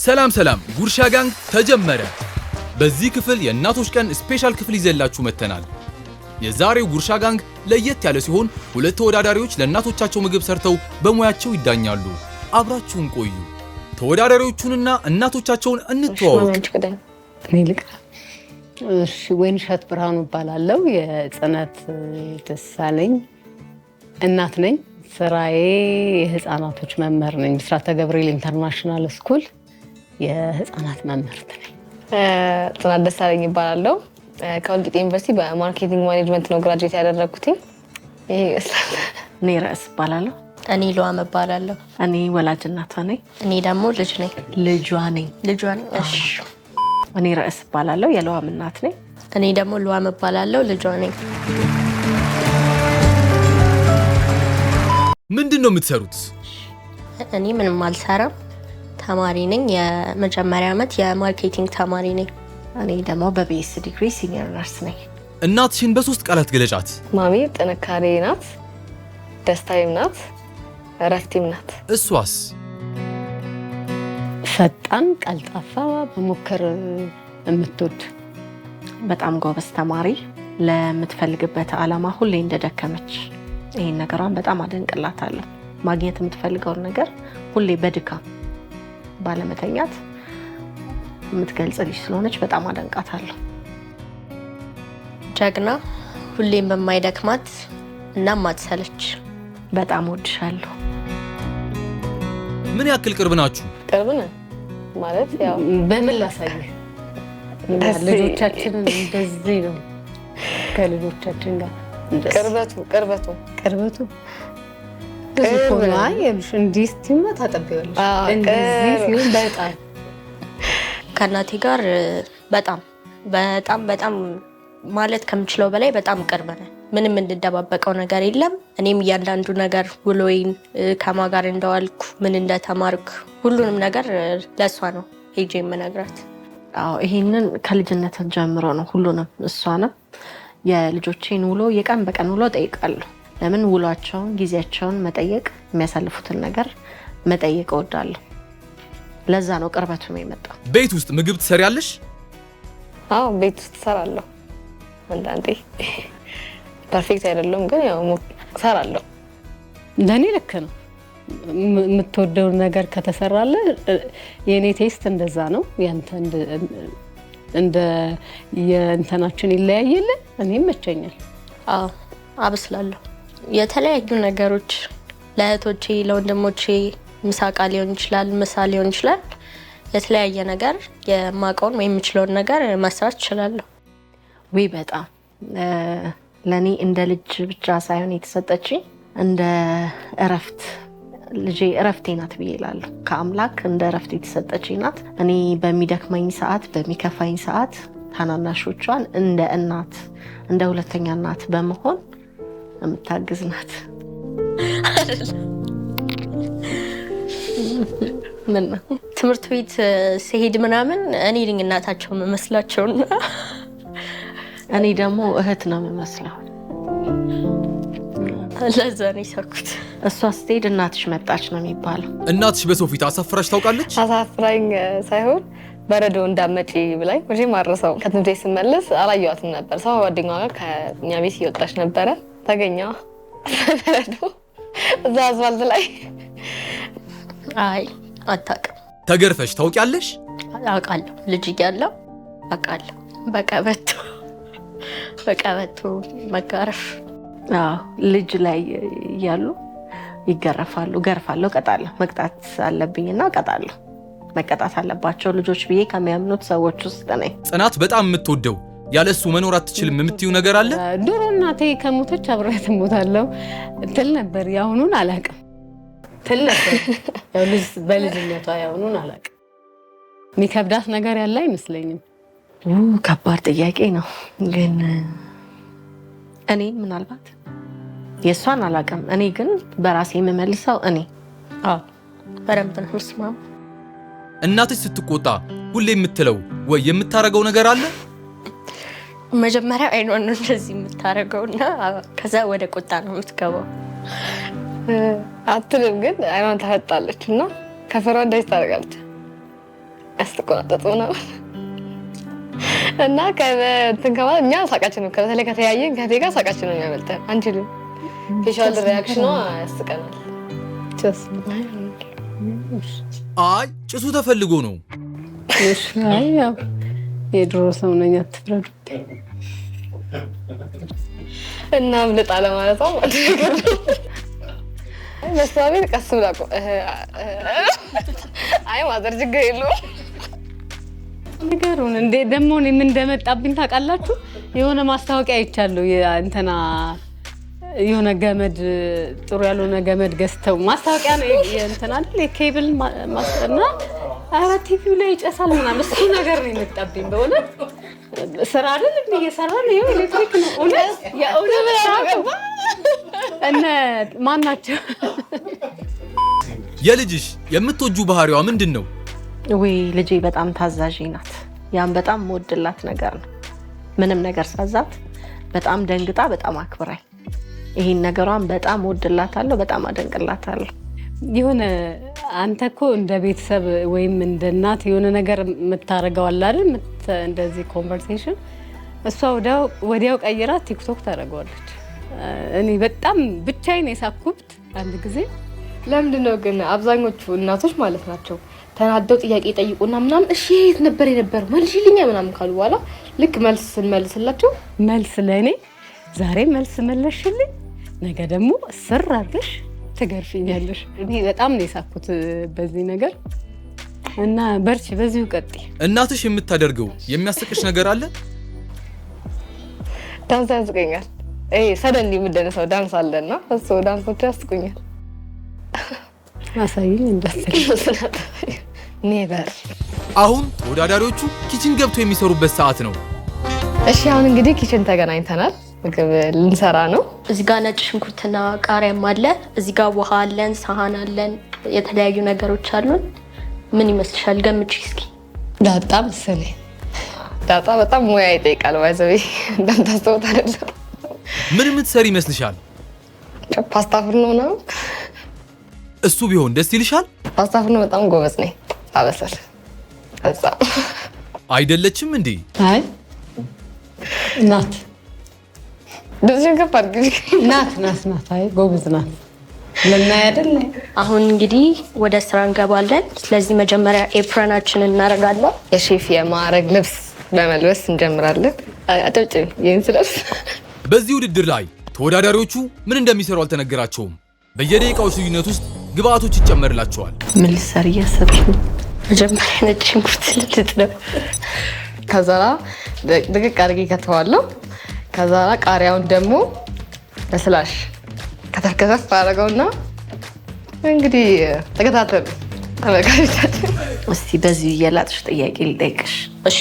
ሰላም ሰላም ጉርሻ ጋንግ ተጀመረ። በዚህ ክፍል የእናቶች ቀን ስፔሻል ክፍል ይዘላችሁ መተናል። የዛሬው ጉርሻ ጋንግ ለየት ያለ ሲሆን ሁለት ተወዳዳሪዎች ለእናቶቻቸው ምግብ ሰርተው በሙያቸው ይዳኛሉ። አብራችሁን ቆዩ። ተወዳዳሪዎቹንና እናቶቻቸውን እንተዋወቅ። እሺ ወይንሸት ብርሃኑ እባላለሁ። የጽናት ደሳለኝ እናት ነኝ። ስራዬ የህፃናቶች መምህር ነኝ። ብስራተ ገብርኤል ኢንተርናሽናል ስኩል የህፃናት መምህርት ነኝ። ጽናት ደሳለኝ እባላለሁ። ከወልቂጤ ዩኒቨርሲቲ በማርኬቲንግ ማኔጅመንት ነው ግራጁዌት ያደረኩት። ይሄ ይመስላል። እኔ ርዕስ እባላለሁ። እኔ ሉዓም እባላለሁ። እኔ ወላጅ እናቷ ነኝ። እኔ ደግሞ ልጅ ነኝ። ልጇ ነኝ። እሺ። እኔ ርዕስ እባላለሁ። የሉዓም እናት ነኝ። እኔ ደግሞ ሉዓም እባላለሁ። ልጇ ነኝ። ምንድነው የምትሰሩት? እኔ ምንም አልሰራም። ተማሪ ነኝ። የመጀመሪያ ዓመት የማርኬቲንግ ተማሪ ነኝ። እኔ ደግሞ በቢኤስ ዲግሪ ሲኒየር ነርስ ነኝ። እናትሽን በሶስት ቃላት ገለጫት። ማሚ ጥንካሬ ናት፣ ደስታዬም ናት፣ እረፍቴም ናት። እሷስ? ፈጣን፣ ቀልጣፋ፣ መሞከር የምትወድ በጣም ጎበዝ ተማሪ፣ ለምትፈልግበት ዓላማ ሁሌ እንደደከመች። ይሄን ነገሯን በጣም አደንቅላታለሁ። ማግኘት የምትፈልገውን ነገር ሁሌ በድካም ባለመተኛት የምትገልጽ ልጅ ስለሆነች በጣም አደንቃታለሁ። ጀግና፣ ሁሌም በማይደክማት እና ማትሰለች። በጣም ወድሻለሁ። ምን ያክል ቅርብ ናችሁ? ቅርብ ነን ማለት ያው በምን ላሳየህ? ልጆቻችንን እንደዚህ ነው ከልጆቻችን ጋር ቅርበቱ እንዲህ ስትይማ ታጠቢዋለሽ። እንደዚህ ሲሆን በጣም ከእናቴ ጋር በጣም ማለት ከምችለው በላይ በጣም ቅርብ ነን። ምንም እንደደባበቀው ነገር የለም። እኔም እያንዳንዱ ነገር ውሎዬን ከማን ጋር እንደዋልኩ ምን እንደተማርኩ ሁሉንም ነገር ለእሷ ነው ሄጄ የምነግራት። አዎ ይሄንን ከልጅነት ጀምሮ ነው ሁሉንም እሷንም የልጆቼን ውሎ የቀን በቀን ውሎ ጠይቃለሁ። ለምን ውሏቸውን ጊዜያቸውን መጠየቅ የሚያሳልፉትን ነገር መጠየቅ እወዳለሁ። ለዛ ነው ቅርበቱ ነው የመጣው። ቤት ውስጥ ምግብ ትሰሪያለሽ? አዎ ቤት ውስጥ እሰራለሁ። አንዳንዴ ፐርፌክት አይደለም ግን ያው እሰራለሁ። ለኔ ልክ ነው። የምትወደውን ነገር ከተሰራለ የኔ ቴስት እንደዛ ነው። ያንተ እንደ የእንተናችን ይለያየል። እኔም መቸኛል። አዎ አብስላለሁ። የተለያዩ ነገሮች ለእህቶቼ ለወንድሞቼ ምሳቃ ሊሆን ይችላል፣ ምሳ ሊሆን ይችላል። የተለያየ ነገር የማውቀውን ወይም የምችለውን ነገር መስራት እችላለሁ። ወይ በጣም ለኔ እንደ ልጅ ብቻ ሳይሆን የተሰጠችኝ እንደ እረፍት ልጄ እረፍቴ ናት ብዬ እላለሁ። ከአምላክ እንደ እረፍት የተሰጠችኝ ናት። እኔ በሚደክመኝ ሰዓት በሚከፋኝ ሰዓት ታናናሾቿን እንደ እናት እንደ ሁለተኛ እናት በመሆን የምታግዝ ናት። ምን ትምህርት ቤት ሲሄድ ምናምን እኔ ልኝ እናታቸው መመስላቸውና እኔ ደግሞ እህት ነው የምመስለው። ለዛ ነው የሳኩት። እሷ ስትሄድ እናትሽ መጣች ነው የሚባለው። እናትሽ በሰው ፊት አሳፍራሽ ታውቃለች? አሳፍራኝ ሳይሆን በረዶ እንዳመጪ ብላኝ መቼም አልረሳውም። ከትምህርት ቤት ስመለስ አላየኋትም ነበር። ሰው ጓደኛዋ ጋር ከእኛ ቤት እየወጣች ነበረ። ተገኘዋ በረዶ እዛ አስፋልት ላይ። አይ አታውቅም። ተገርፈሽ ታውቂያለሽ? አውቃለሁ። ልጅ እያለሁ አውቃለሁ። በቀበቶ መጋረፍ። አዎ ልጅ ላይ እያሉ ይገረፋሉ። ገርፋለሁ፣ ቀጣለሁ። መቅጣት አለብኝና ቀጣለሁ። መቀጣት አለባቸው ልጆች ብዬ ከሚያምኑት ሰዎች ውስጥ ነኝ። ጽናት በጣም የምትወደው ያለሱ መኖር አትችልም የምትዩ ነገር አለ? ድሮ እናቴ ከሞተች አብሬያት እሞታለሁ ትል ነበር። ያሁኑን አላውቅም ትል ነበር። ያው ልጅ በልጅነቷ ያሁኑን አላውቅም። የሚከብዳት ነገር ያለ አይመስለኝም። ከባድ ጥያቄ ነው ግን እኔ ምናልባት የእሷን አላውቅም። እኔ ግን በራሴ የምመልሰው እኔ በደንብ ነው የምስማማው። እናትሽ ስትቆጣ ሁሌ የምትለው ወይ የምታረገው ነገር አለ? መጀመሪያ አይኗን ነው እንደዚህ የምታረገውና ከዛ ወደ ቁጣ ነው የምትገባው። አትልም ግን አይኗን ታፈጣለች እና ከፈሯ እንደዚህ ታደርጋለች። ያስተቆናጠጡ ነው እና ከእንትን ከማለት እኛ ሳቃችን ነው። በተለይ ከተያየን ከቴ ጋር ሳቃችን ነው የሚያመልጠን። አንችልም። ፌሻል ሪያክሽኗ ያስቀናል። አይ ጭሱ ተፈልጎ ነው። እሺ አይ ያው የድሮ ሰው ነኝ አትፍረዱ። እና ምልጣ ለማለት ነው መስዋዕት ቀስ ብላ አይ ማዘር ችግር የለውም ነገሩን እንደ ደግሞ ምን እንደመጣብኝ ታውቃላችሁ? የሆነ ማስታወቂያ አይቻለሁ። እንትና የሆነ ገመድ ጥሩ ያልሆነ ገመድ ገዝተው ማስታወቂያ ነው እንትና አይደል የኬብል ማስጠና ኧረ ቲቪው ላይ ይጨሳል ምናምን እሱ ነገር ነው የመጣብኝ። በእውነት ስራ አይደል እንዴ እየሰራን ነው ኤሌክትሪክ ነው እውነት የእውነት እና ማን ናቸው? የልጅሽ የምትወጁ ባህሪዋ ምንድን ነው? ወይ ልጄ በጣም ታዛዥ ናት። ያን በጣም የምወድላት ነገር ነው። ምንም ነገር ሳዛት በጣም ደንግጣ በጣም አክብራኝ። ይሄን ነገሯን በጣም እወድላታለሁ፣ በጣም አደንቅላታለሁ። የሆነ አንተ እኮ እንደ ቤተሰብ ወይም እንደ እናት የሆነ ነገር የምታረገው አለ አይደል? እንደዚህ ኮንቨርሴሽን እሷ ወዲያው ቀይራ ቲክቶክ ታደርገዋለች። እኔ በጣም ብቻዬን የሳኩት አንድ ጊዜ። ለምንድን ነው ግን አብዛኞቹ እናቶች ማለት ናቸው ተናደው ጥያቄ ጠይቁና ምናምን እሺ የት ነበር የነበረው መልሽልኛ ምናምን ካሉ በኋላ ልክ መልስ ስንመልስላቸው መልስ ለእኔ ዛሬ መልስ መለሽልኝ፣ ነገ ደግሞ ስር አድርገሽ ትገርፊኛለሽ። እኔ በጣም ነው የሳኩት በዚህ ነገር እና በርቺ፣ በዚሁ ቀጥይ። እናትሽ የምታደርገው የሚያስቅሽ ነገር አለ? ዳንስ ያስቀኛል። ሰደንሊ የምደነሰው ዳንስ አለና እሱ ዳንሶች ያስቁኛል። አሳይኝ እንዳትል ኔቨር። አሁን ተወዳዳሪዎቹ ኪችን ገብተው የሚሰሩበት ሰዓት ነው። እሺ አሁን እንግዲህ ኪችን ተገናኝተናል። ምግብ ልንሰራ ነው። እዚህ ጋር ነጭ ሽንኩርትና ቃሪያም አለ። እዚህ ጋር ውሃ አለን፣ ሳህን አለን፣ የተለያዩ ነገሮች አሉን። ምን ይመስልሻል? ገምቺ እስኪ። ዳጣ መሰለኝ። ዳጣ በጣም ሙያ ይጠይቃል። ባይዘው እንደምታስተውት አይደለም። ምን የምትሰሪ ይመስልሻል? ፓስታ ፍርኖ ነው። እሱ ቢሆን ደስ ይልሻል? ፓስታ ፍርኖ በጣም ጎበዝ ነኝ አበሰል። እዛ አይደለችም እንዴ? አይ ናት ደስ ገባር ግዲ ናት። አይ ጎበዝ ናት። ለና አይደል? አሁን እንግዲህ ወደ ስራ እንገባለን። ስለዚህ መጀመሪያ ኤፕረናችንን እናደርጋለን። የሼፍ የማዕረግ ልብስ በመልበስ እንጀምራለን። አጨብጭብ ይሄን ስለብስ። በዚህ ውድድር ላይ ተወዳዳሪዎቹ ምን እንደሚሰሩ አልተነገራቸውም። በየደቂቃዎች ልዩነት ውስጥ ግብአቶች ይጨመርላቸዋል። ምን ልትሰሪ እያሰብሽ ነው? መጀመሪያ ነጭ ሽንኩርት ልጥጥ ነው። ከዛ ድቅቅ አድርጌ ከተዋለሁ። ከዛ ቃሪያውን ደግሞ በስላሽ ከተፍ አደረገውና እንግዲህ ተከታተሉ ተመልካቾቻችን። እስቲ በዚህ እየላጥሽ ጥያቄ ልጠይቅሽ። እሺ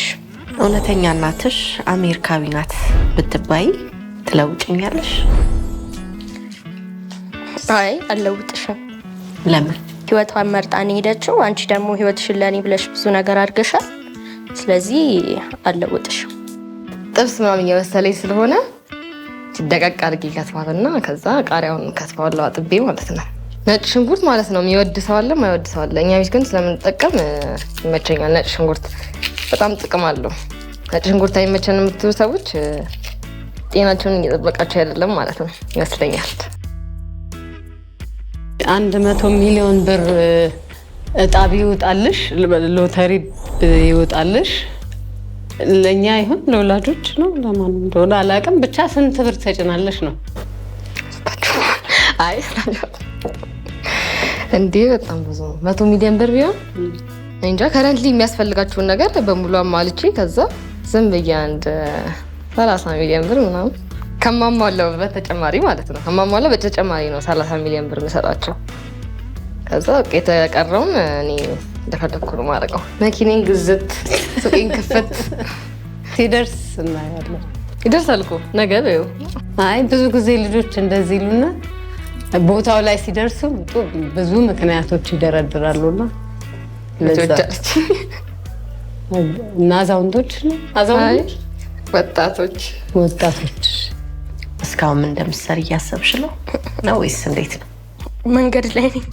እውነተኛ እናትሽ አሜሪካዊ ናት ብትባይ ትለውጭኛለሽ? አይ አልለውጥሽም። ለምን? ህይወቷን መርጣን ሄደችው። አንቺ ደግሞ ህይወትሽን ለኔ ብለሽ ብዙ ነገር አድርገሻል። ስለዚህ አልለውጥሽም። ጥብስ ምናምን እየመሰለኝ ስለሆነ ደቀቅ አድርጌ ከትፋትና ከዛ ቃሪያውን ከትፋዋለሁ አጥቤ ማለት ነው። ነጭ ሽንኩርት ማለት ነው። የሚወድ ሰው አለ፣ የማይወድ ሰው አለ። እኛ ቤት ግን ስለምንጠቀም ይመቸኛል። ነጭ ሽንኩርት በጣም ጥቅም አለው። ነጭ ሽንኩርት አይመቸን የምትሉ ሰዎች ጤናቸውን እየጠበቃቸው አይደለም ማለት ነው ይመስለኛል። 100 ሚሊዮን ብር እጣ ቢወጣልሽ፣ ሎተሪ ቢወጣልሽ ለኛ ይሁን ለወላጆች ነው ለማን እንደሆነ አላውቅም፣ ብቻ ስንት ብር ተጭናለሽ ነው? አይ እንዴ በጣም ብዙ 100 ሚሊዮን ብር ቢሆን እንጃ ከረንትሊ የሚያስፈልጋችሁን ነገር በሙሉ አሟልቼ ከዛ ዝም ብዬ አንድ 30 ሚሊዮን ብር ምናምን ከማሟላው በተጨማሪ ማለት ነው። ከማሟላው በተጨማሪ ነው 30 ሚሊዮን ብር የምሰጣቸው። ከዛ የተቀረውን እኔ እንደፈለኩ ነው የማደርገው። መኪናን ግዝት፣ ሱቄን ክፍት ሲደርስ እናያለን። ይደርሳል እኮ ነገ በይው። አይ ብዙ ጊዜ ልጆች እንደዚህ ይሉና ቦታው ላይ ሲደርሱ ብዙ ምክንያቶች ይደረድራሉና ልጆች እና አዛውንቶች ወጣቶች እስካሁን ምን እንደምትሰሪ እያሰብሽ ነው ወይስ እንዴት ነው? መንገድ ላይ ነኝ።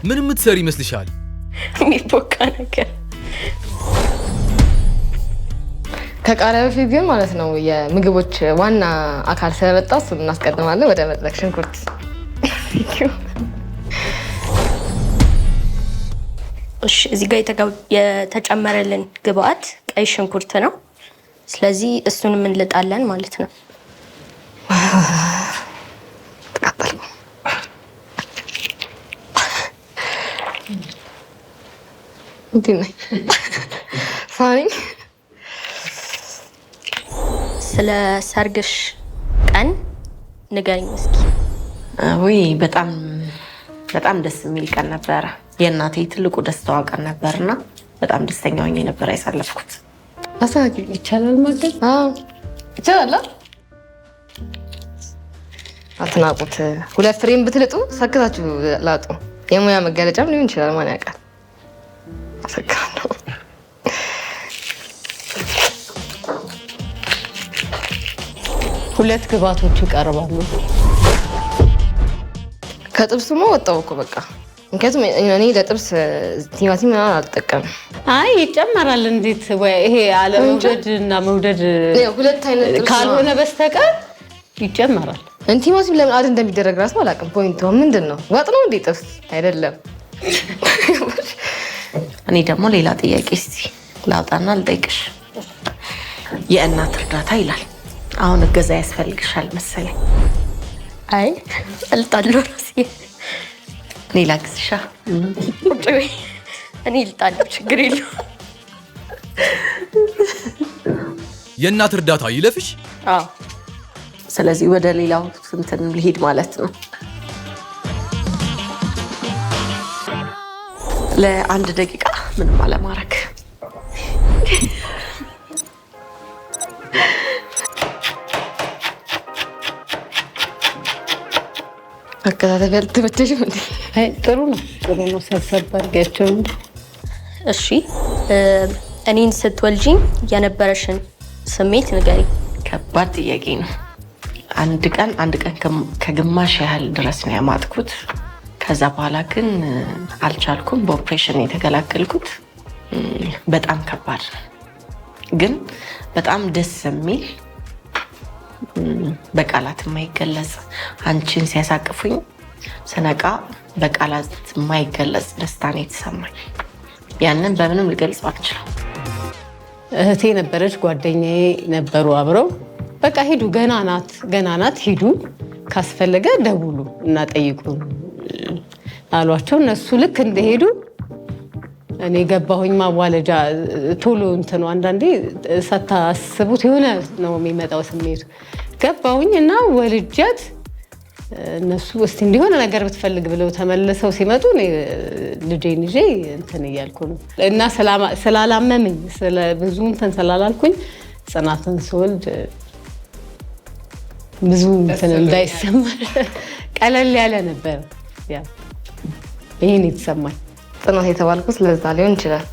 ምን የምትሰሪ ይመስልሻል? የሚቦካ ነገር ከቃሪያ በፊት ግን ማለት ነው የምግቦች ዋና አካል ስለመጣ እሱን እናስቀድማለን። ወደ መጥለቅ ሽንኩርት እሺ እዚህ ጋር የተጨመረልን ግብአት ቀይ ሽንኩርት ነው። ስለዚህ እሱንም እንልጣለን ማለት ነው። ተቃጠል እንዴ ፋኒ ስለ ሰርግሽ ቀን ንገሪኝ እስኪ። ወይ በጣም ደስ የሚል ቀን ነበረ። የእናቴ ትልቁ ደስታዋ ቀን ነበርና በጣም ደስተኛ ሆኜ ነበር ያሳለፍኩት። አሳቂ ይቻላል ማለት? አዎ ይቻላል። አትናቁት። 2 ፍሬም ብትልጡ ሰክታችሁ ላጡ። የሙያ መገለጫም ሊሆን ይችላል። ማን ያውቃል? አሰካለሁ። ሁለት ግብአቶች ይቀርባሉ። ከጥብሱማ ወጣው እኮ በቃ። ምክንያቱም እኔ ለጥብስ ቲማቲም ምናምን አልጠቀምም። አይ ይጨመራል። እንዴት ወይ ይሄ አለመውደድ እና መውደድ ሁለት አይነት ጥብስ ካልሆነ በስተቀር ይጨመራል። ቲማቲም ለምን አድ እንደሚደረግ ራሱ አላውቅም። ፖይንቱ ምንድን ነው? ወጥ ነው እንዴ? ጥብስ አይደለም። እኔ ደግሞ ሌላ ጥያቄ እስቲ ላውጣና ልጠይቅሽ። የእናት እርዳታ ይላል። አሁን እገዛ ያስፈልግሻል መሰለኝ። አይ እልጣለሁ ራሴ። እኔ ላግዝሻ። ቁጭ በይ። እኔ እልጣለሁ፣ ችግር የለውም። የእናት እርዳታ ይለፍሽ። አዎ። ስለዚህ ወደ ሌላው እንትን ልሄድ ማለት ነው። ለአንድ ደቂቃ ምንም አለማድረግ። አከታተል ያልተመቸሽም እንዴ? አይ ጥሩ ነው ሰብሰብ አድርጋቸው። እሺ እኔን ስትወልጂኝ የነበረሽን ስሜት ንገሪ። ከባድ ጥያቄ ነው። አንድ ቀን ከግማሽ ያህል ድረስ ነው ያማጥኩት። ከዛ በኋላ ግን አልቻልኩም። በኦፕሬሽን የተገላገልኩት። በጣም ከባድ ነው፣ ግን በጣም ደስ የሚል በቃላት የማይገለጽ አንቺን ሲያሳቅፉኝ ስነቃ በቃላት የማይገለጽ ደስታ ነው የተሰማኝ። ያንን በምንም ልገልጽ አልችልም። እህቴ ነበረች፣ ጓደኛዬ ነበሩ አብረው። በቃ ሂዱ፣ ገና ናት ሂዱ፣ ካስፈለገ ደውሉ እና ጠይቁን አሏቸው። እነሱ ልክ እንደሄዱ እኔ ገባሁኝ። ማዋለጃ ቶሎ እንትኑ አንዳንዴ ሳታስቡት የሆነ ነው የሚመጣው ስሜቱ። ገባሁኝ እና ወልጃት እነሱ እስቲ እንዲሆነ ነገር ብትፈልግ ብለው ተመልሰው ሲመጡ ልጄን ይዤ እንትን እያልኩ ነው እና ስላላመመኝ ብዙ እንትን ስላላልኩኝ ጽናትን ስወልድ ብዙ እንትን እንዳይሰማ ቀለል ያለ ነበር። ይሄን የተሰማኝ ጽናት የተባልኩት ለዛ ሊሆን ይችላል።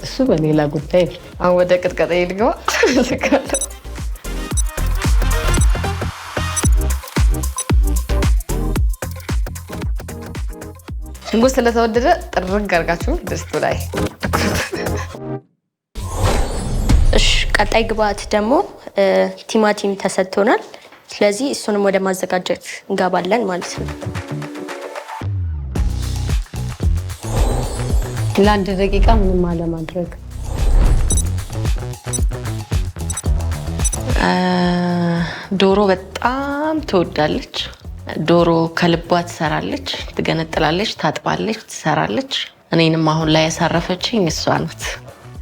እሱ በሌላ ጉዳይ። አሁን ወደ ቅጥቀጣ ልግባ። ሽንኩርት ስለተወደደ ጥርግ አድርጋችሁ ድስቱ ላይ። እሺ ቀጣይ ግብአት ደግሞ ቲማቲም ተሰጥቶናል። ስለዚህ እሱንም ወደ ማዘጋጀት እንገባለን ማለት ነው። ለአንድ ደቂቃ ምንም አለማድረግ። ዶሮ በጣም ትወዳለች። ዶሮ ከልቧ ትሰራለች፣ ትገነጥላለች፣ ታጥባለች፣ ትሰራለች። እኔንም አሁን ላይ ያሳረፈችኝ እሷ ናት።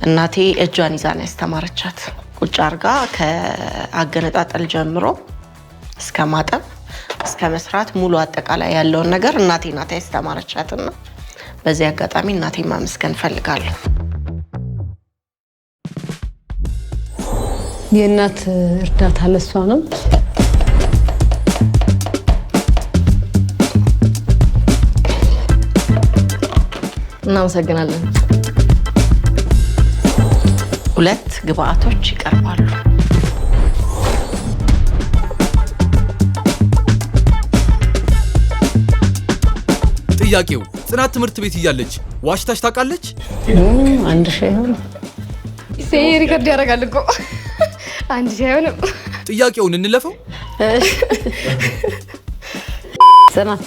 እናቴ እጇን ይዛ ነው ያስተማረቻት። ቁጭ አርጋ ከአገነጣጠል ጀምሮ እስከ ማጠብ እስከ መስራት ሙሉ አጠቃላይ ያለውን ነገር እናቴ ናት ያስተማረቻትና በዚህ አጋጣሚ እናቴ ማመስገን ፈልጋለሁ። የእናት እርዳታ ለሷ ነው። እናመሰግናለን። 2 ግብአቶች ይቀርባሉ። ጥያቄው ጽናት ትምህርት ቤት እያለች ዋሽታሽ ታውቃለች? አንድ ሺህ ይሆን ሪከርድ ያደርጋል እኮ 1000 አይሆንም። ጥያቄውን እንለፈው። ጽናት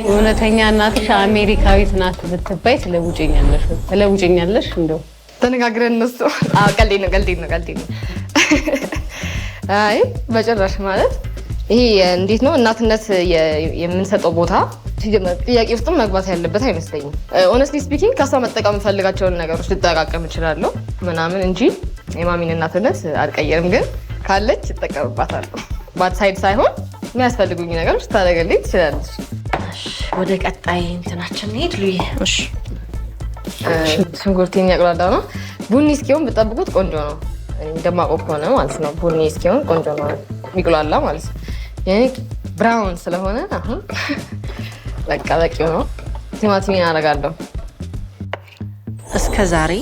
እውነተኛ እናትሽ አሜሪካዊት ናት ብትባይ ትለውጭኛለሽ? እንደው ተነጋግረን እነሱ ቀልዴ ነው። አይ በጭራሽ ማለት ይሄ እንዴት ነው እናትነት የምንሰጠው ቦታ ጥያቄ ውስጥም መግባት ያለበት አይመስለኝም። ኦነስትሊ ስፒኪንግ ከሷ መጠቀም የምፈልጋቸውን ነገሮች ልጠቃቀም እችላለሁ ምናምን እንጂ የማሚን እናትነት አልቀየርም። ግን ካለች እጠቀምባታለሁ። ባድ ሳይድ ሳይሆን የሚያስፈልጉኝ ነገሮች ታደርግልኝ ትችላለች። ወደ ቀጣይ እንትናችን እንሂድ። ሉይ ሽንኩርቴን ያቁላላ ነው። ቡኒ እስኪሆን ብጠብቁት ቆንጆ ነው። እንደማቆም ከሆነ ማለት ነው። ቡኒ እስኪሆን ቆንጆ ነው የሚቁላላ ማለት ነው። የኔ ብራውን ስለሆነ አሁን በቃ በቂው ነው። ቲማቲሜን አደርጋለሁ። እስከ ዛሬ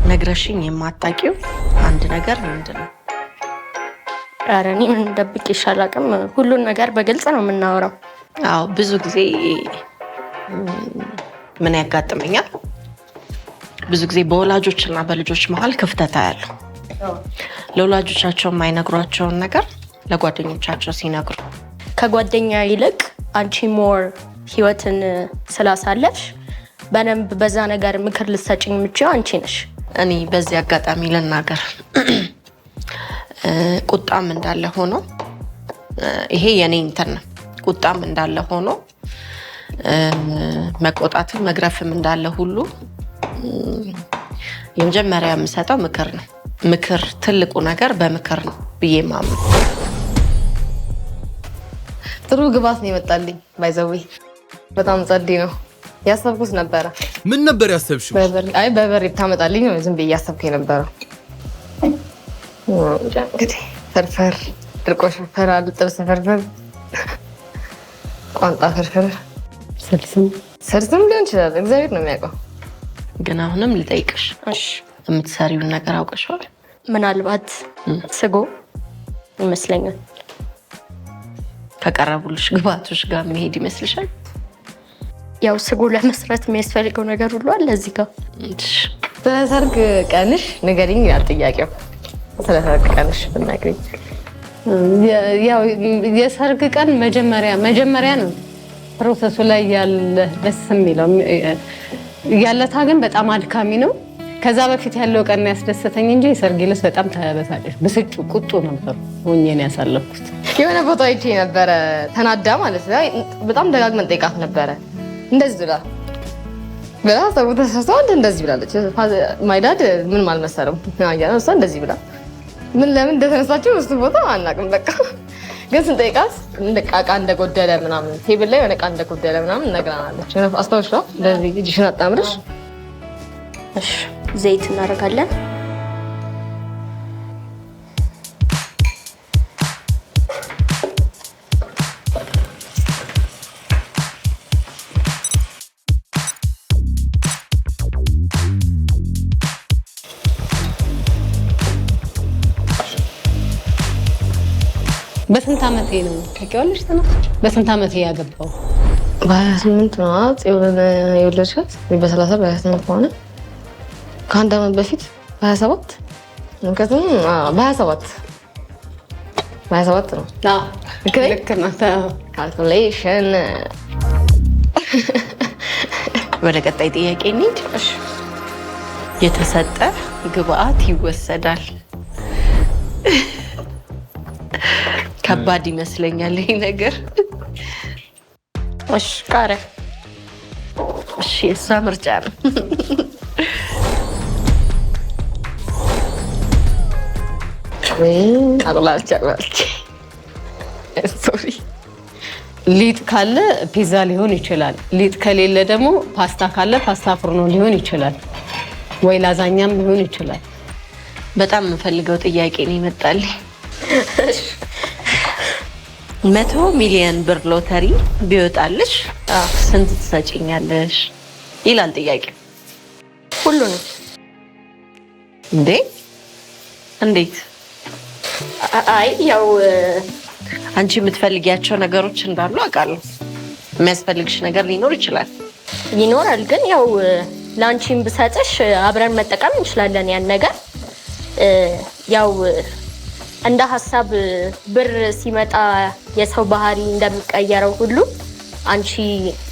ነግረሽኝ የማታውቂው አንድ ነገር ምንድን ነው? ኧረ እኔ ምን ደብቄሽ አላውቅም። ሁሉን ነገር በግልጽ ነው የምናወራው። አዎ ብዙ ጊዜ ምን ያጋጥመኛል፣ ብዙ ጊዜ በወላጆችና በልጆች መሀል ክፍተት አያለሁ። ለወላጆቻቸው የማይነግሯቸውን ነገር ለጓደኞቻቸው ሲነግሩ፣ ከጓደኛ ይልቅ አንቺ ሞር ህይወትን ስላሳለፍሽ በደንብ በዛ ነገር ምክር ልትሰጭኝ የምችይው አንቺ ነሽ። እኔ በዚህ አጋጣሚ ልናገር፣ ቁጣም እንዳለ ሆኖ ይሄ የኔ እንትን ነው። ቁጣም እንዳለ ሆኖ መቆጣትም መግረፍም እንዳለ ሁሉ የመጀመሪያ የምሰጠው ምክር ነው። ምክር ትልቁ ነገር በምክር ነው ብዬ ማምነው። ጥሩ ግባት ነው የመጣልኝ። ባይዘዌ በጣም ጸዴ ነው። ያሰብኩት ነበረ። ምን ነበር ያሰብሽው? በርበሬ ብታመጣልኝ ነው ዝም ብዬ እያሰብኩ የነበረው። እንግዲህ ፍርፍር፣ ድርቆሽ ፍርፍር አለ፣ ጥብስ ፍርፍር፣ ቋንጣ ፍርፍር፣ ስልስም ሊሆን ይችላል። እግዚአብሔር ነው የሚያውቀው። ግን አሁንም ልጠይቅሽ፣ የምትሰሪውን ነገር አውቀሽዋል? ምናልባት ስጎ ይመስለኛል። ከቀረቡልሽ ግብአቶች ጋር መሄድ ይመስልሻል? ያው ስጎ ለመስራት የሚያስፈልገው ነገር ሁሉ አለ እዚህ ጋር። በሰርግ ቀንሽ ንገሪኝ ይላል ጥያቄው። ስለ ሰርግ ቀንሽ ብናገኝ ያው የሰርግ ቀን መጀመሪያ ነው ፕሮሰሱ ላይ ያለ ደስ የሚለው። ያለታ ግን በጣም አድካሚ ነው። ከዛ በፊት ያለው ቀን ያስደሰተኝ እንጂ የሰርግ ዕለት በጣም ተበሳጨሽ፣ ብስጩ፣ ቁጡ ነበር ሆኜ ነው ያሳለፍኩት። የሆነ ቦታ አይቼ ነበረ ተናዳ ማለት ነው። በጣም ደጋግመን ጠይቃት ነበረ እንደዚህ ብላ ሰው ተሰስቶ እንደዚህ ብላለች። ማይዳድ ምንም አልመሰለም ያያነ እሷ እንደዚህ ብላ ምን ለምን እንደተነሳችው እሱ ቦታ አናውቅም። በቃ ግን ስንጠይቃት እቃ እንደጎደለ ምናምን ቴብል ላይ የሆነ እቃ እንደጎደለ ምናምን ነግራናለች። አስታውሻ እንደዚህ እጅሽን አጣምረሽ። እሺ ዘይት እናደርጋለን። በስንት ዓመቴ ነው ታውቂዋለሽ? በስንት ዓመቴ ያገባው? በ28 ነው የወለድሻት? በ30 በ28 ከሆነ ከአንድ ዓመት በፊት በ27 ምክንያቱም በ27 ነው። ልክ ነው። ካልኩሌሽን። ወደ ቀጣይ ጥያቄ እንሂድ። የተሰጠ ግብአት ይወሰዳል። ከባድ ይመስለኛል ይሄ ነገር። እሺ ቃሪያ። እሺ እሷ ምርጫ ነው። አቁላልቼ ሶሪ። ሊጥ ካለ ፒዛ ሊሆን ይችላል። ሊጥ ከሌለ ደግሞ ፓስታ ካለ ፓስታ ፍርኖ ሊሆን ይችላል፣ ወይ ላዛኛም ሊሆን ይችላል። በጣም የምፈልገው ጥያቄ ነው ይመጣልኝ። 100 ሚሊዮን ብር ሎተሪ ቢወጣልሽ ስንት ትሰጪኛለሽ ይላል ጥያቄ። ሁሉንም። እንዴት? አይ ያው አንቺ የምትፈልጊያቸው ነገሮች እንዳሉ አውቃለሁ። የሚያስፈልግሽ ነገር ሊኖር ይኖራል። ግን ያው ላንቺም ብሰጥሽ አብረን መጠቀም እንችላለን ያን ነገር። ያው እንደ ሐሳብ ብር ሲመጣ የሰው ባህሪ እንደሚቀየረው ሁሉ አንቺ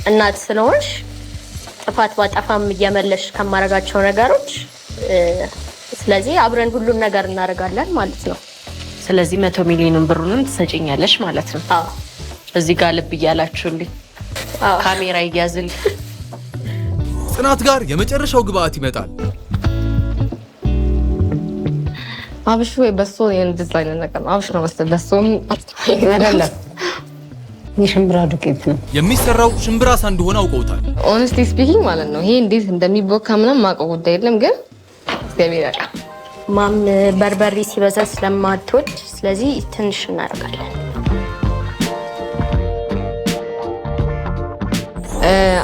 እናት ስለሆንሽ ጥፋት ባጠፋም እየመለሽ ከማረጋቸው ነገሮች ስለዚህ አብረን ሁሉን ነገር እናደርጋለን ማለት ነው። ስለዚህ 100 ሚሊዮን ብሩንም ትሰጪኛለሽ ማለት ነው? አዎ። እዚህ ጋር ልብ እያላችሁልኝ ካሜራ ይያዝልኝ። ጽናት ጋር የመጨረሻው ግብአት ይመጣል። አብሽ ወይ በሶ የዲዛይን ነገር አብሽ ነው መሰለኝ። በሶም አይደለም የሽምብራ ዱቄት ነው የሚሰራው። ሽምብራ ሳ እንደሆነ አውቀውታል። ኦነስቲ ስፒኪንግ ማለት ነው። ይሄ እንዴት እንደሚቦካ ምንም ማውቀው ጉዳይ የለም፣ ግን እግዚአብሔር ያውቃል። ማም በርበሬ ሲበዛ ስለማትወድ ስለዚህ ትንሽ እናደርጋለን።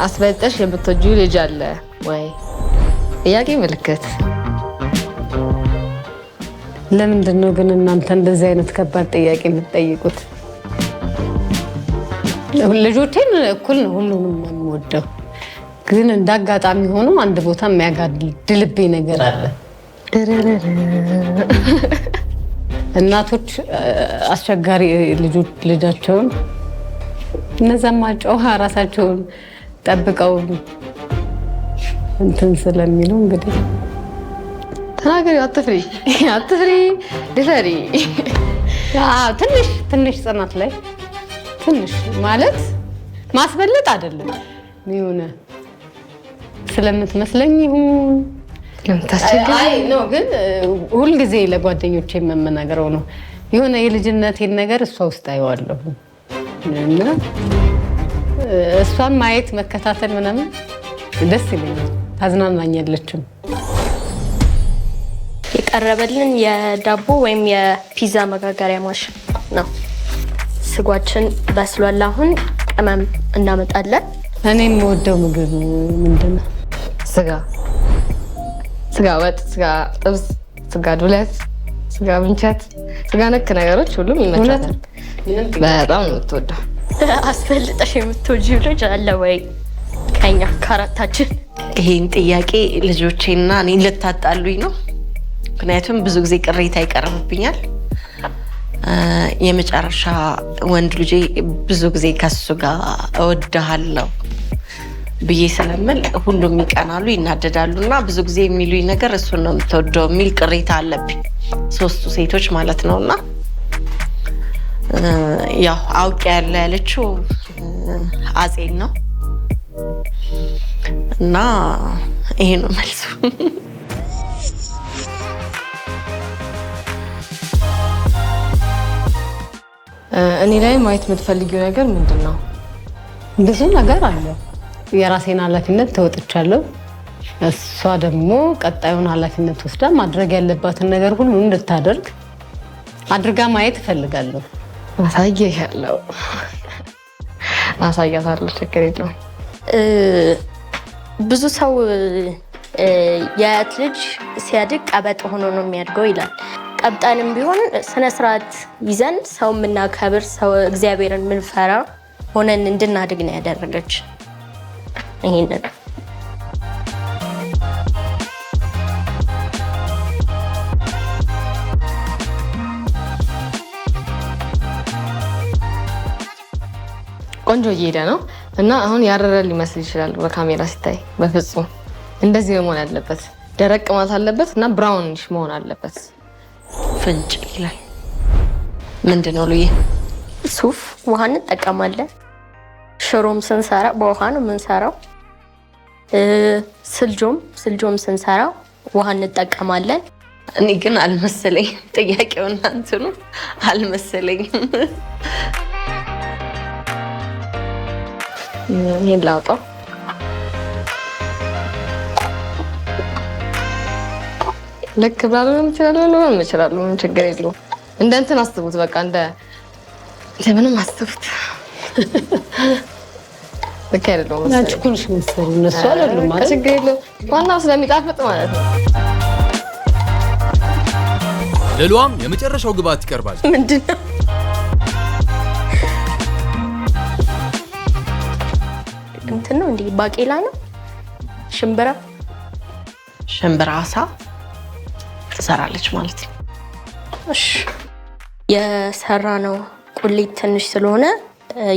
አስበልጠሽ የምትወጂው ልጅ አለ ወይ? ጥያቄ ምልክት። ለምንድን ነው ግን እናንተ እንደዚህ አይነት ከባድ ጥያቄ የምትጠይቁት? ልጆቼን እኩል ነው ሁሉንም የምወደው፣ ግን እንዳጋጣሚ ሆኖ አንድ ቦታ የሚያጋድልብኝ ነገር አለ። እናቶች አስቸጋሪ ልጃቸውን እነዛማ ጨዋ ራሳቸውን ጠብቀው እንትን ስለሚሉ እንግዲህ ተናገሪ። አትፍሪ ድፈሪ። ትንሽ ጽናት ላይ ትንሽ ማለት ማስበለጥ አይደለም የሆነ ስለምትመስለኝ ይሁን ለምታስቸግሪ ነው። ግን ሁልጊዜ ለጓደኞቼ የምነግረው ነው የሆነ የልጅነቴን ነገር እሷ ውስጥ አየዋለሁ እና እሷን ማየት መከታተል ምናምን ደስ ይለኛል፣ ታዝናናኛለችም። የቀረበልን የዳቦ ወይም የፒዛ መጋገሪያ ማሽን ነው። ስጓችን በስሏል። አሁን ቅመም እናመጣለን። እኔ የምወደው ምግብ ምንድን ነው? ስጋ ወጥ፣ ስጋ ጥብስ፣ ስጋ ዱለት፣ ስጋ ምንቸት፣ ስጋ ነክ ነገሮች ሁሉም ይመቻታል። በጣም ነው የምትወደው። አስፈልጠሽ የምትወጂው ልጅ አለ ወይ ከኛ ከአራታችን? ይሄን ጥያቄ ልጆቼና እኔን ልታጣሉኝ ነው። ምክንያቱም ብዙ ጊዜ ቅሬታ ይቀርብብኛል። የመጨረሻ ወንድ ልጄ ብዙ ጊዜ ከሱ ጋር እወድሃለሁ ብዬ ስለምል ሁሉም ይቀናሉ፣ ይናደዳሉ እና ብዙ ጊዜ የሚሉኝ ነገር እሱን ነው የምትወደው የሚል ቅሬታ አለብኝ። 3 ሴቶች ማለት ነው። እና ያው አውቄ ያለችው አጼን ነው እና ይሄ ነው መልሱ። እኔ ላይ ማየት የምትፈልጊው ነገር ምንድን ነው? ብዙ ነገር አለ። የራሴን ኃላፊነት ተወጥቻለሁ። እሷ ደግሞ ቀጣዩን ኃላፊነት ወስዳ ማድረግ ያለባትን ነገር ሁሉ እንድታደርግ አድርጋ ማየት እፈልጋለሁ። አሳያታለሁ፣ ችግር የለውም። ብዙ ሰው የአያት ልጅ ሲያድግ ቀበጥ ሆኖ ነው የሚያድገው ይላል። ቀብጠንም ቢሆን ስነ ስርዓት ይዘን ሰው የምናከብር ሰው እግዚአብሔርን የምንፈራ ሆነን እንድናድግ ነው ያደረገች። ይሄንን ቆንጆ እየሄደ ነው እና አሁን ያረረ ሊመስል ይችላል በካሜራ ሲታይ። በፍጹም እንደዚህ መሆን ያለበት ደረቅ ማለት አለበት እና ብራውንሽ መሆን አለበት። ፍንጭ ይላል። ምንድን ነው ልዬ? ሱፍ ውሃ እንጠቀማለን። ሽሮም ስንሰራ በውሃ ነው የምንሰራው። ስልጆም ስንሰራ ውሃ እንጠቀማለን። እኔ ግን አልመሰለኝም። ጥያቄው እናንተኑ አልመሰለኝም። ይሄን ላውጣው። ልክ ብላለሁ ነው የምችላለሁ። ምን ችግር የለውም። እንደ እንትን አስቡት፣ በቃ እንደ ለምንም አስቡት። ልክ አይደለም ናችሁ ኩንሽ መሰሉ እነሱ አይደሉም ማለት ችግር የለውም። ዋናው ስለሚጣፍጥ ማለት ነው። ለሉዋም የመጨረሻው ግብአት ይቀርባል። ምንድነው? ባቄላ ነው ሽምብራ አሳ ትሰራለች ማለት ነው። እሺ የሰራ ነው ቁሌት ትንሽ ስለሆነ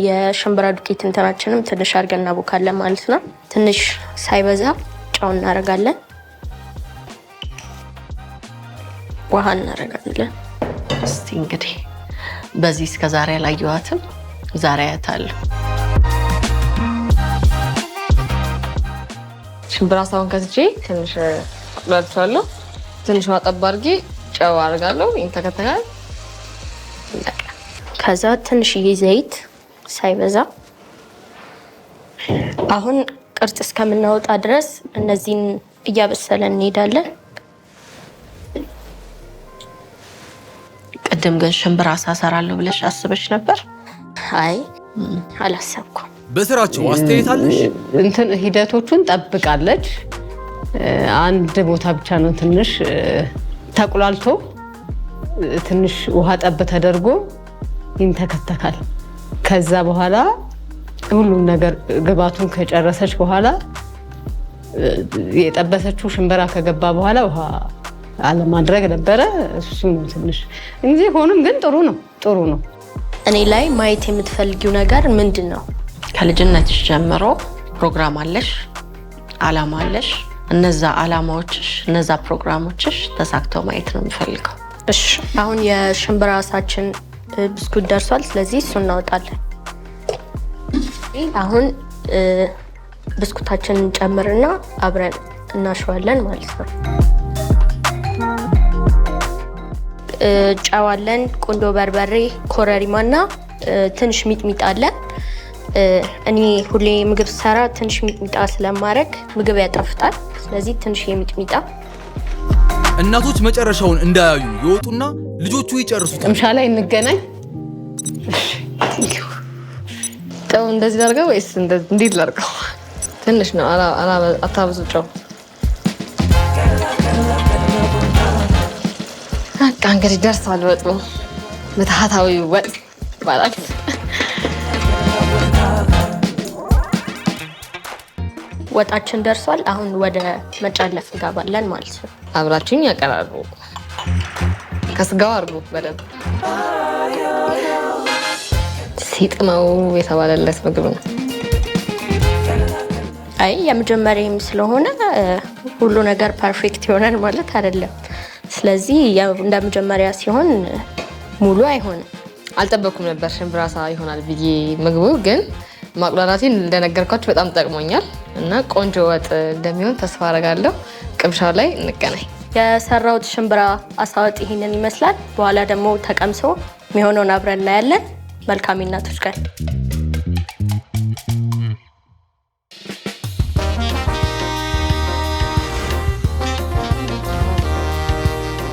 የሽምብራ ዱቄት እንትናችንም ትንሽ አድርገን እናቦካለን ማለት ነው። ትንሽ ሳይበዛ ጨው እናደርጋለን፣ ውሃ እናደርጋለን። እስቲ እንግዲህ በዚህ እስከ ዛሬ አላየኋትም፣ ዛሬ አያታለሁ። ሽምብራ አሳውን ከትቼ ትንሽ አቁላልቻለሁ። ትንሽ ማጠብ አድርጌ ጨው አደርጋለሁ። ይንተከተካል። ከዛ ትንሽዬ ዘይት ሳይበዛ። አሁን ቅርጽ እስከምናወጣ ድረስ እነዚህን እያበሰለን እንሄዳለን። ቅድም ግን ሽምብራ አሳ እሰራለሁ ብለሽ አስበሽ ነበር? አይ አላሰብኩም። በስራቸው አስተያየት አለሽ? እንትን ሂደቶቹን ጠብቃለች። አንድ ቦታ ብቻ ነው ትንሽ ተቁላልቶ ትንሽ ውሃ ጠብ ተደርጎ ይንተከተካል። ከዛ በኋላ ሁሉም ነገር ግባቱን ከጨረሰች በኋላ የጠበሰችው ሽምብራ ከገባ በኋላ ውሃ አለማድረግ ነበረ። እሱ ነው ትንሽ እንጂ ሆኖም ግን ጥሩ ነው። እኔ ላይ ማየት የምትፈልጊው ነገር ምንድን ነው? ከልጅነትሽ ጀምሮ ፕሮግራም አለሽ፣ አላማ አለሽ። እነዛ አላማዎችሽ፣ እነዛ ፕሮግራሞችሽ ተሳክተው ማየት ነው የምፈልገው። እሺ አሁን የሽምብራ አሳችን ብስኩት ደርሷል። ስለዚህ እሱ እናወጣለን። አሁን ብስኩታችንን ጨምርና አብረን እናሸዋለን ማለት ነው። ጨው አለን፣ ቁንዶ በርበሬ፣ ኮረሪማና ትንሽ ሚጥሚጣ አለን። እኔ ሁሌ ምግብ ሰራ ትንሽ ሚጥሚጣ ስለማድረግ ምግብ ያጣፍጣል። ስለዚህ ትንሽ የሚጥሚጣ። እናቶች መጨረሻውን እንዳያዩ ይወጡና ልጆቹ ይጨርሱታል። ቅምሻ ላይ እንገናኝ። ጨው እንደዚህ ላድርገው ወይስ እንዴት ላድርገው? ትንሽ ነው፣ አታብዙ ጨው። በቃ እንግዲህ ደርሷል ወጡ። ምትሃታዊ ወጥ ይባላል። ወጣችን ደርሷል። አሁን ወደ መጨለፍ እንገባለን ማለት ነው። አብራችሁኝ ያቀራርቡ። ከስጋው አድርጉ በደንብ። ሲጥመው የተባለለት ምግብ ነው። አይ የመጀመሪያም ስለሆነ ሁሉ ነገር ፐርፌክት ይሆናል ማለት አይደለም። ስለዚህ እንደ መጀመሪያ ሲሆን ሙሉ አይሆንም። አልጠበኩም ነበር ሽምብራ አሳ ይሆናል ብዬ። ምግቡ ግን ማቁላላቴን እንደነገርኳችሁ በጣም ጠቅሞኛል እና ቆንጆ ወጥ እንደሚሆን ተስፋ አደርጋለሁ። ቅምሻው ላይ እንገናኝ። የሰራሁት ሽምብራ አሳ ወጥ ይሄንን ይመስላል። በኋላ ደግሞ ተቀምሶ የሚሆነውን አብረን እናያለን። መልካም እናቶች ቀን።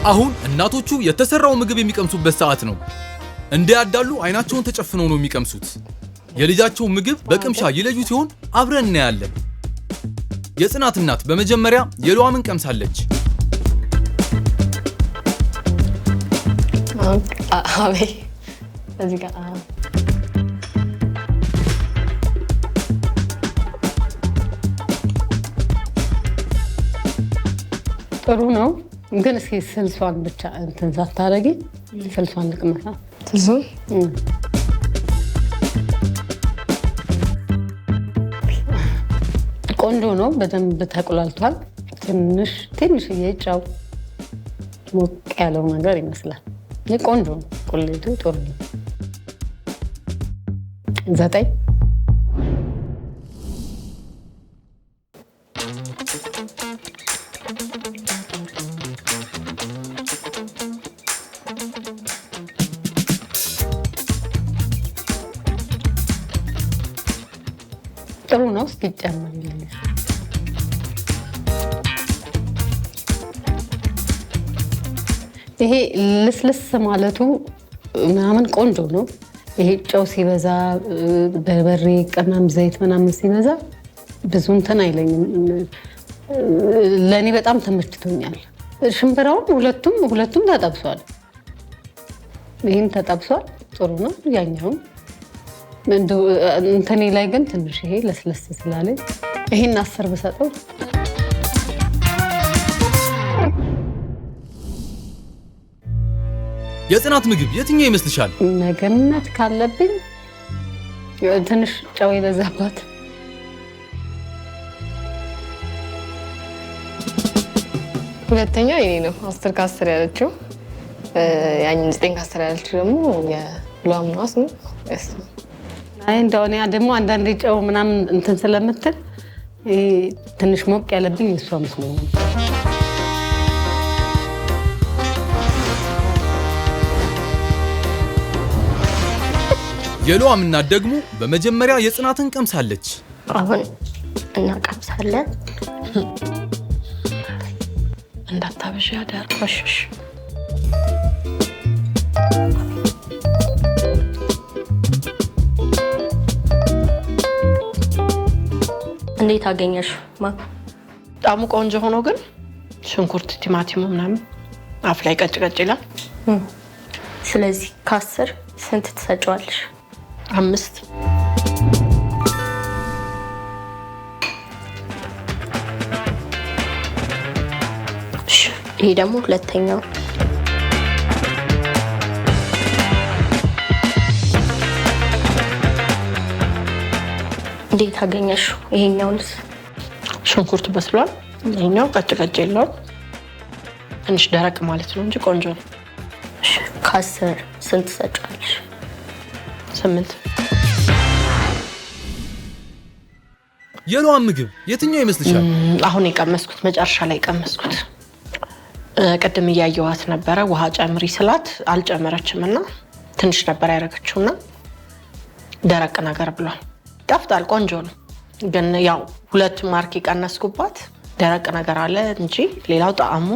አሁን እናቶቹ የተሰራው ምግብ የሚቀምሱበት ሰዓት ነው። እንዲያዳሉ አይናቸውን ተጨፍነው ነው የሚቀምሱት። የልጃቸው ምግብ በቅምሻ ይለዩ ሲሆን አብረን እናያለን። የጽናት እናት በመጀመሪያ የሏምን ቀምሳለች። አቤ እዚህ ጋር ጥሩ ነው ግን እስኪ ስልሷን ብቻ እንትን ሳታረጊ ስልሷን ልቅመሳ። ትዙ ቆንጆ ነው። በደንብ ተቁላልቷል። ትንሽዬ ጨው ሞቅ ያለው ነገር ይመስላል። ቆንጆ ነው። ቁሌቱ ጥሩ ነው። 9 ጥሩ ነው። እስኪ ጨምሪልኝ። ይሄ ልስልስ ማለቱ ምናምን ቆንጆ ነው። ይሄ ጨው ሲበዛ፣ በርበሬ፣ ቅመም፣ ዘይት ምናምን ሲበዛ ብዙ እንትን አይለኝም። ለእኔ በጣም ተመችቶኛል። ሽምብራውን ሁለቱም ተጠብሷል። ይህም ተጠብሷል። ጥሩ ነው። ያኛውም እንትኔ ላይ ግን ትንሽ ይሄ ለስለስ ስላለኝ ይሄን 10 ብሰጠው የጽናት ምግብ የትኛው ይመስልሻል? መገመት ካለብኝ ትንሽ ጨው የበዛባት ሁለተኛው የኔ ነው 10 ከ10 ያለችው። ያኝ 9 ከ10 ያለችው ደግሞ የሉዓም ነው አስሙ። አይ እንደው እኔ ደግሞ አንዳንዴ ጨው ምናምን እንትን ስለምትል ትንሽ ሞቅ ያለብኝ እሷ መስሎኝ ነው። የሉዓም እናት ደግሞ በመጀመሪያ የጽናትን ቀምሳለች። አሁን እናቀምሳለን። እንዳታበሽ ያዳር እሺ እንዴት አገኘሽ? በጣም ቆንጆ ሆኖ ግን ሽንኩርት ቲማቲሙ ምናምን አፍ ላይ ቀጭ ይላል። ስለዚህ ከ10 ስንት ትሰጪዋለሽ? 5 ይሄ ደግሞ ሁለተኛው። እንዴት አገኘሽው? ይሄኛውንስ? ሽንኩርቱ በስሏል። ይሄኛው ቀጭ የለውም። ትንሽ ደረቅ ማለት ነው እንጂ ቆንጆ ነው። ከ10 ስንት ትሰጪዋለሽ? 8 የሉዓም ምግብ የትኛው ይመስልሻል? አሁን የቀመስኩት መጨረሻ ላይ የቀመስኩት ቅድም እያየኋት ነበረ። ውሃ ጨምሪ ስላት አልጨመረችም እና ትንሽ ነበር ያደረገችውና ደረቅ ነገር ብሏል። ጣፍጣል፣ ቆንጆ ነው። ግን ያው 2 ማርክ የቀነስኩባት ደረቅ ነገር አለ እንጂ ሌላው ጣዕሙ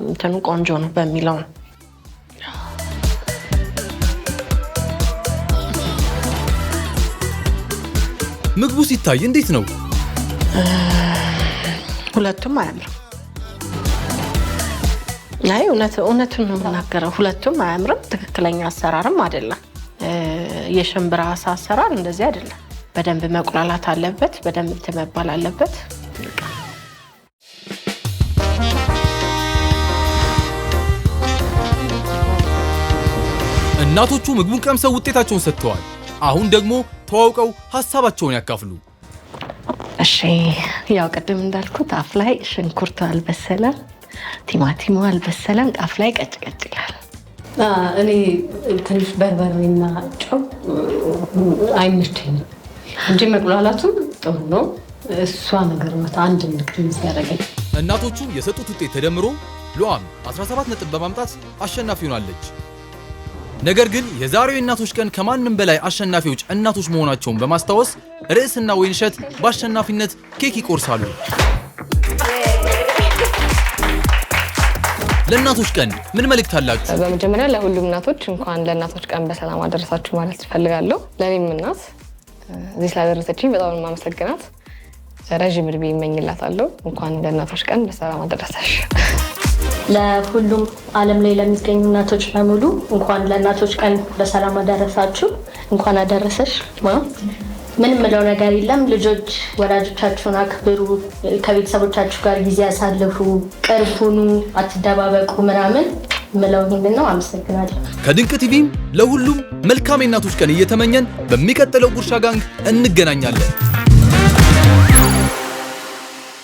እንትኑ ቆንጆ ነው በሚለው ነው። ምግቡ ሲታይ እንዴት ነው? ሁለቱም አያምርም። አይ እውነቱን ነው የምናገረው። ሁለቱም አያምርም። ትክክለኛ አሰራርም አይደለም። የሽምብራ አሳ አሰራር እንደዚህ አይደለም። በደንብ መቁላላት አለበት፣ በደንብ መባል አለበት። እናቶቹ ምግቡን ቀምሰው ውጤታቸውን ሰጥተዋል። አሁን ደግሞ ተዋውቀው ሐሳባቸውን ያካፍሉ። እሺ፣ ያው ቅድም እንዳልኩት አፍ ላይ ሽንኩርቱ አልበሰለም፣ ቲማቲሙ አልበሰለም፣ አፍ ላይ ቀጭ ይላል። እኔ ትንሽ በርበሬና ጨው አይመቸኝም እንጂ መቁላላቱ ጥሩ ነው። እሷ ነገር ነው አንድ እንድትይዝ ያደረገኝ። እናቶቹ የሰጡት ውጤት ተደምሮ ሉዓም 17 ነጥብ በማምጣት አሸናፊ ሆናለች። ነገር ግን የዛሬው የእናቶች ቀን ከማንም በላይ አሸናፊዎች እናቶች መሆናቸውን በማስታወስ ርዕስና ወይንሸት በአሸናፊነት ኬክ ይቆርሳሉ። ለእናቶች ቀን ምን መልእክት አላችሁ? በመጀመሪያ ለሁሉም እናቶች እንኳን ለእናቶች ቀን በሰላም አደረሳችሁ ማለት እፈልጋለሁ። ለኔም እናት እዚህ ስላደረሰችኝ በጣም የማመሰግናት። ረጅም ዕድሜ እመኝላታለሁ። እንኳን ለእናቶች ቀን በሰላም አደረሰሽ። ለሁሉም ዓለም ላይ ለሚገኙ እናቶች በሙሉ እንኳን ለእናቶች ቀን በሰላም አደረሳችሁ፣ እንኳን አደረሰሽ። ምን ምለው ነገር የለም። ልጆች ወላጆቻችሁን አክብሩ፣ ከቤተሰቦቻችሁ ጋር ጊዜ ያሳልፉ፣ ቅርብ ሁኑ፣ አትደባበቁ ምናምን ምለው ይሄንን ነው። አመሰግናለሁ። ከድንቅ ቲቪም ለሁሉም መልካም የእናቶች ቀን እየተመኘን በሚቀጥለው ጉርሻ ጋንግ እንገናኛለን።